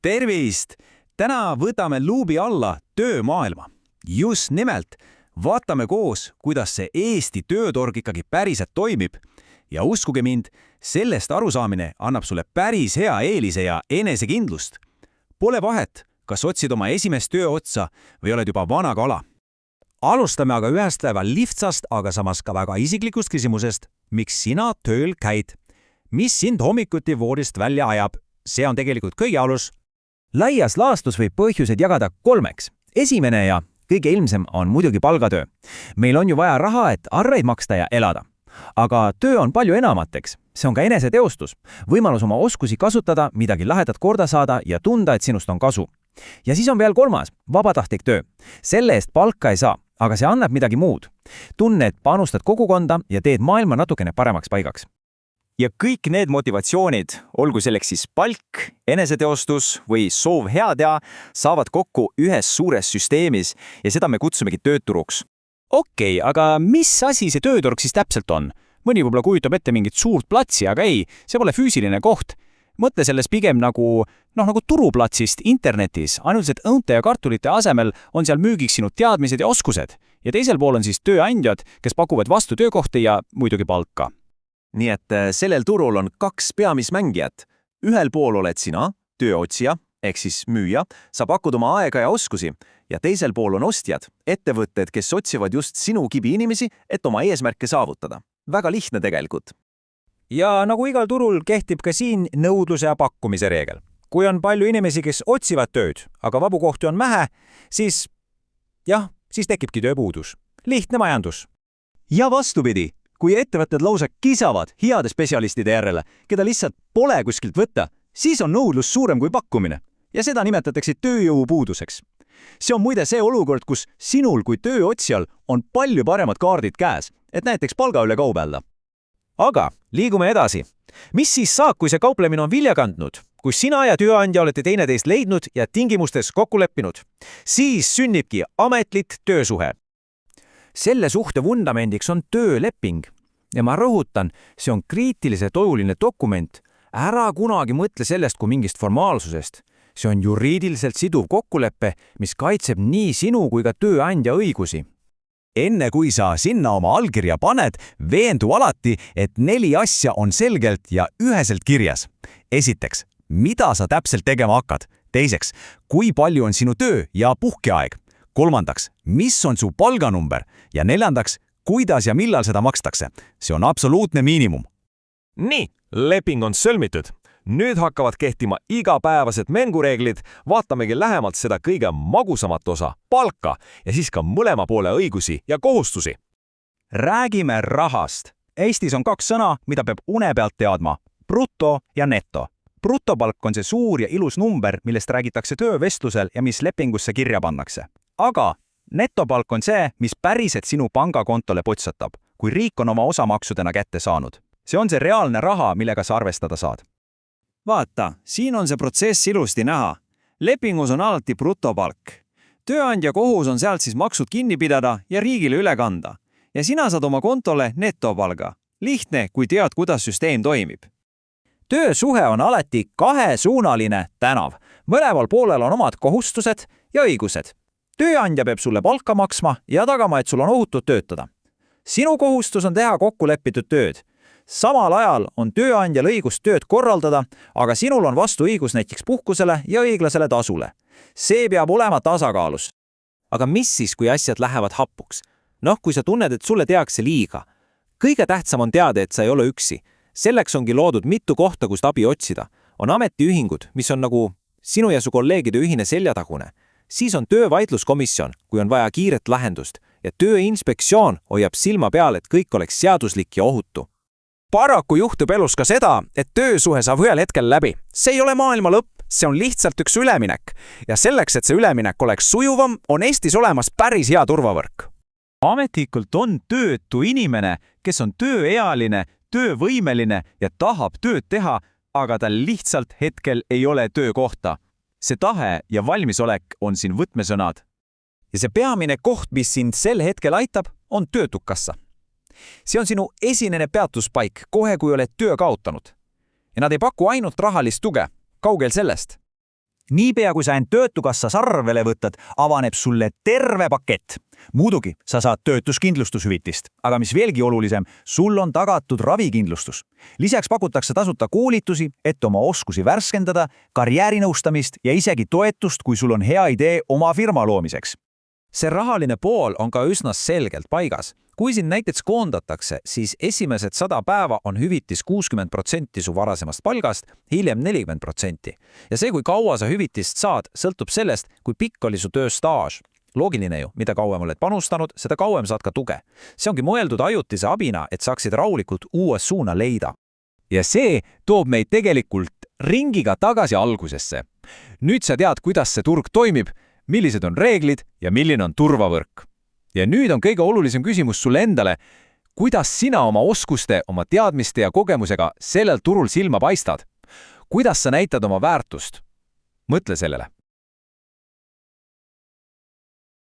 Tervist! Täna võtame luubi alla töömaailma. Just nimelt, vaatame koos, kuidas see Eesti tööturg ikkagi päriselt toimib. Ja uskuge mind, sellest arusaamine annab sulle päris hea eelise ja enesekindlust. Pole vahet, kas otsid oma esimest tööotsa või oled juba vana kala. Alustame aga ühest väga lihtsast, aga samas ka väga isiklikust küsimusest. Miks sina tööl käid? Mis sind hommikuti voodist välja ajab? See on tegelikult kõige alus. Laias laastus võib põhjused jagada 3. Esimene ja kõige ilmsem on muidugi palgatöö. Meil on ju vaja raha, et arveid maksta ja elada. Aga töö on palju enamateks. See on ka eneseteostus. Võimalus oma oskusi kasutada, midagi lahedat korda saada ja tunda, et sinust on kasu. Ja siis on veel 3. Vabatahtlik töö. Selle eest palka ei saa, aga see annab midagi muud. Tunne, et panustad kogukonda ja teed maailma natukene paremaks paigaks. Ja kõik need motivatsioonid, olgu selleks siis palk, eneseteostus või soov hea teha, saavad kokku ühes suures süsteemis ja seda me kutsumegi tööturuks. Okei, aga mis asi see tööturg siis täpselt on? Mõni võib-olla kujutab ette mingit suurt platsi, aga ei, see pole füüsiline koht. Mõtle selles pigem nagu turuplatsist internetis, ainult et õunte ja kartulite asemel on seal müügiks sinu teadmised ja oskused. Ja teisel pool on siis tööandjad, kes pakuvad vastu töökohti ja muidugi palka. Nii et sellel turul on 2 peamismängijat. Ühel pool oled sina, tööotsija, ehk siis müüja, sa pakud oma aega ja oskusi, ja teisel pool on ostjad, ettevõtted, kes otsivad just sinu kibi inimesi, et oma eesmärke saavutada. Väga lihtne tegelikult. Ja nagu igal turul kehtib ka siin nõudluse ja pakkumise reegel. Kui on palju inimesi, kes otsivad tööd, aga vabu kohti on vähe, siis tekibki tööpuudus. Lihtne majandus. Ja vastupidi. Kui ettevõtted lausa kisavad heade spetsialistide järele, keda lihtsalt pole kuskilt võtta, siis on nõudlus suurem kui pakkumine. Ja seda nimetatakse tööjõupuuduseks. See on muide see olukord, kus sinul kui tööotsijal on palju paremad kaardid käes, et näiteks palga üle kaubelda. Aga liigume edasi. Mis siis saab, kui see kauplemine on vilja kandnud? Kui sina ja tööandja olete teineteist leidnud ja tingimustes kokku leppinud, siis sünnibki ametlik töösuhe. Selle suhte vundamendiks on tööleping. Ja ma rõhutan, see on kriitiliselt oluline dokument. Ära kunagi mõtle sellest kui mingist formaalsusest. See on juriidiliselt siduv kokkulepe, mis kaitseb nii sinu kui ka tööandja õigusi. Enne kui sa sinna oma allkirja paned, veendu alati, et 4 asja on selgelt ja üheselt kirjas. Esiteks, mida sa täpselt tegema hakkad? Teiseks, kui palju on sinu töö ja puhkeaeg? 3. Mis on su palganumber? Ja 4. Kuidas ja millal seda makstakse? See on absoluutne miinimum. Nii, leping on sõlmitud. Nüüd hakkavad kehtima igapäevased mängureeglid, vaatamegi lähemalt seda kõige magusamat osa, palka, ja siis ka mõlema poole õigusi ja kohustusi. Räägime rahast. Eestis on 2 sõna, mida peab une pealt teadma. Bruto ja neto. Brutopalk on see suur ja ilus number, millest räägitakse töövestlusel ja mis lepingusse kirja pannakse. Aga netopalk on see, mis päriselt sinu pangakontole potsatab, kui riik on oma osamaksudena kätte saanud. See on see reaalne raha, millega sa arvestada saad. Vaata, siin on see protsess ilusti näha. Lepingus on alati brutopalk. Tööandja kohus on sealt siis maksud kinni pidada ja riigile üle kanda. Ja sina saad oma kontole netopalga. Lihtne, kui tead, kuidas süsteem toimib. Töösuhe on alati 2-suunaline tänav. Mõlemal poolel on omad kohustused ja õigused. Tööandja peab sulle palka maksma ja tagama, et sul on ohutud töötada. Sinu kohustus on teha kokkulepitud tööd. Samal ajal on tööandjal õigus tööd korraldada, aga sinul on vastu õigus näiteks puhkusele ja õiglasele tasule. See peab olema tasakaalus. Aga mis siis, kui asjad lähevad hapuks? Kui sa tunned, et sulle tehakse liiga. Kõige tähtsam on teada, et sa ei ole üksi. Selleks ongi loodud mitu kohta, kust abi otsida. On ametiühingud, mis on nagu sinu ja su kolleegide ühine seljatagune. Siis on töövaidluskomisjon, kui on vaja kiiret lahendust, ja tööinspektsioon hoiab silma peal, et kõik oleks seaduslik ja ohutu. Paraku juhtub elus ka seda, et töösuhe saab ühel hetkel läbi. See ei ole maailma lõpp, see on lihtsalt üks üleminek. Ja selleks, et see üleminek oleks sujuvam, on Eestis olemas päris hea turvavõrk. Ametlikult on töötu inimene, kes on tööealine, töövõimeline ja tahab tööd teha, aga tal lihtsalt hetkel ei ole töökohta. See tahe ja valmisolek on siin võtmesõnad. Ja see peamine koht, mis sind sel hetkel aitab, on töötukassa. See on sinu esinene peatuspaik, kohe kui oled töö kaotanud. Ja nad ei paku ainult rahalist tuge. Kaugel sellest? niipea kui sa end Töötukassas arvele võtad, avaneb sulle terve pakett. Muidugi, sa saad töötuskindlustushüvitist, aga mis veelgi olulisem, sul on tagatud ravikindlustus. Lisaks pakutakse tasuta koolitusi, et oma oskusi värskendada, karjäärinõustamist ja isegi toetust, kui sul on hea idee oma firma loomiseks. See rahaline pool on ka üsna selgelt paigas. Kui sind näiteks koondatakse, siis esimesed 100 päeva on hüvitis 60% su varasemast palgast, hiljem 40%. Ja see, kui kaua sa hüvitist saad, sõltub sellest, kui pikk oli su tööstaaž. Loogiline ju, mida kauem oled panustanud, seda kauem saad ka tuge. See ongi mõeldud ajutise abina, et saaksid rahulikult uue suuna leida. Ja see toob meid tegelikult ringiga tagasi algusesse. Nüüd sa tead, kuidas see turg toimib, millised on reeglid ja milline on turvavõrk. Ja nüüd on kõige olulisem küsimus sulle endale, kuidas sina oma oskuste, oma teadmiste ja kogemusega sellel turul silma paistad? Kuidas sa näitad oma väärtust? Mõtle sellele.